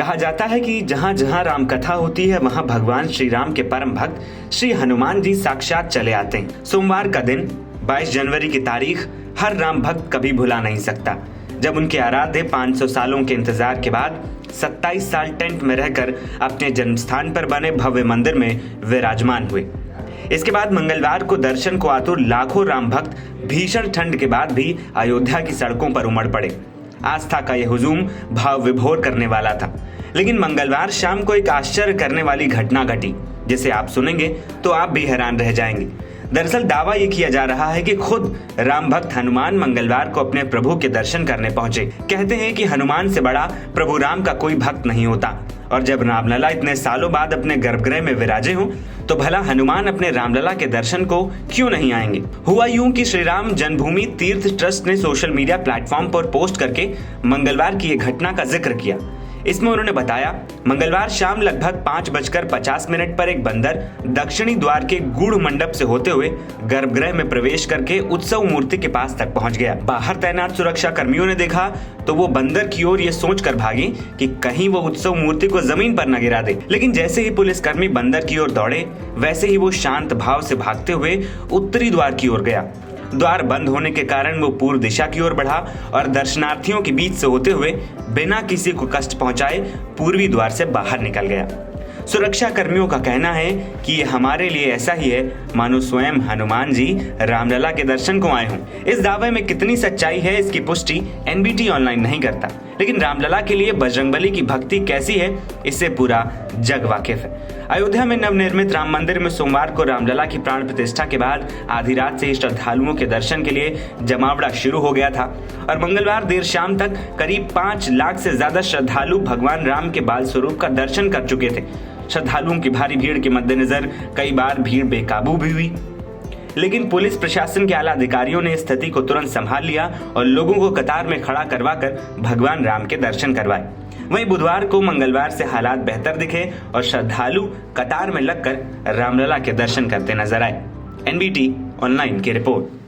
कहा जाता है कि जहां जहां राम कथा होती है वहां भगवान श्री राम के परम भक्त श्री हनुमान जी साक्षात चले आते हैं। सोमवार का दिन 22 जनवरी की तारीख हर राम भक्त कभी भुला नहीं सकता, जब उनके आराध्य 500 सालों के इंतजार के बाद 27 साल टेंट में रहकर अपने जन्मस्थान पर बने भव्य मंदिर में विराजमान हुए। इसके बाद मंगलवार को दर्शन को आतुर लाखों राम भक्त भीषण ठंड के बाद भी अयोध्या की सड़कों पर उमड़ पड़े। आस्था का यह हुजूम भाव विभोर करने वाला था, लेकिन मंगलवार शाम को एक आश्चर्य करने वाली घटना घटी, जिसे आप सुनेंगे तो आप भी हैरान रह जाएंगे। दरअसल दावा यह किया जा रहा है कि खुद राम भक्त हनुमान मंगलवार को अपने प्रभु के दर्शन करने पहुंचे। कहते हैं कि हनुमान से बड़ा प्रभु राम का कोई भक्त नहीं होता, और जब रामलला इतने सालों बाद अपने गर्भगृह में विराजे हों तो भला हनुमान अपने रामलला के दर्शन को क्यों नहीं आएंगे। हुआ यूं कि श्री राम जन्मभूमि तीर्थ ट्रस्ट ने सोशल मीडिया प्लेटफॉर्म पर पोस्ट करके मंगलवार की यह घटना का जिक्र किया। इसमें उन्होंने बताया, मंगलवार शाम लगभग 5:50 पर एक बंदर दक्षिणी द्वार के गूढ़ मंडप से होते हुए गर्भगृह में प्रवेश करके उत्सव मूर्ति के पास तक पहुंच गया। बाहर तैनात सुरक्षा कर्मियों ने देखा तो वो बंदर की ओर ये सोचकर भागे कि कहीं वो उत्सव मूर्ति को जमीन पर न गिरा दे, लेकिन जैसे ही पुलिसकर्मी बंदर की ओर दौड़े वैसे ही वो शांत भाव से भागते हुए उत्तरी द्वार की ओर गया। द्वार बंद होने के कारण वो पूर्व दिशा की ओर बढ़ा और दर्शनार्थियों के बीच से होते हुए बिना किसी को कष्ट पहुंचाए पूर्वी द्वार से बाहर निकल गया। सुरक्षा कर्मियों का कहना है कि ये हमारे लिए ऐसा ही है मानो स्वयं हनुमान जी रामलला के दर्शन को आए हों। इस दावे में कितनी सच्चाई है इसकी पुष्टि एनबीटी ऑनलाइन नहीं करता, लेकिन रामलला के लिए बजरंगबली की भक्ति कैसी है इससे पूरा जग वाकिफ है। अयोध्या में नवनिर्मित राम मंदिर में सोमवार को रामलला की प्राण प्रतिष्ठा के बाद आधी रात से श्रद्धालुओं के दर्शन के लिए जमावड़ा शुरू हो गया था और मंगलवार देर शाम तक करीब 5 लाख से ज्यादा श्रद्धालु भगवान राम के बाल स्वरूप का दर्शन कर चुके थे। श्रद्धालुओं की भारी भीड़ के मद्देनजर कई बार भीड़ बेकाबू भी हुई, लेकिन पुलिस प्रशासन के आला अधिकारियों ने स्थिति को तुरंत संभाल लिया और लोगों को कतार में खड़ा करवाकर भगवान राम के दर्शन करवाए। वहीं बुधवार को मंगलवार से हालात बेहतर दिखे और श्रद्धालु कतार में लगकर रामलला के दर्शन करते नजर आए। एनबीटी ऑनलाइन की रिपोर्ट।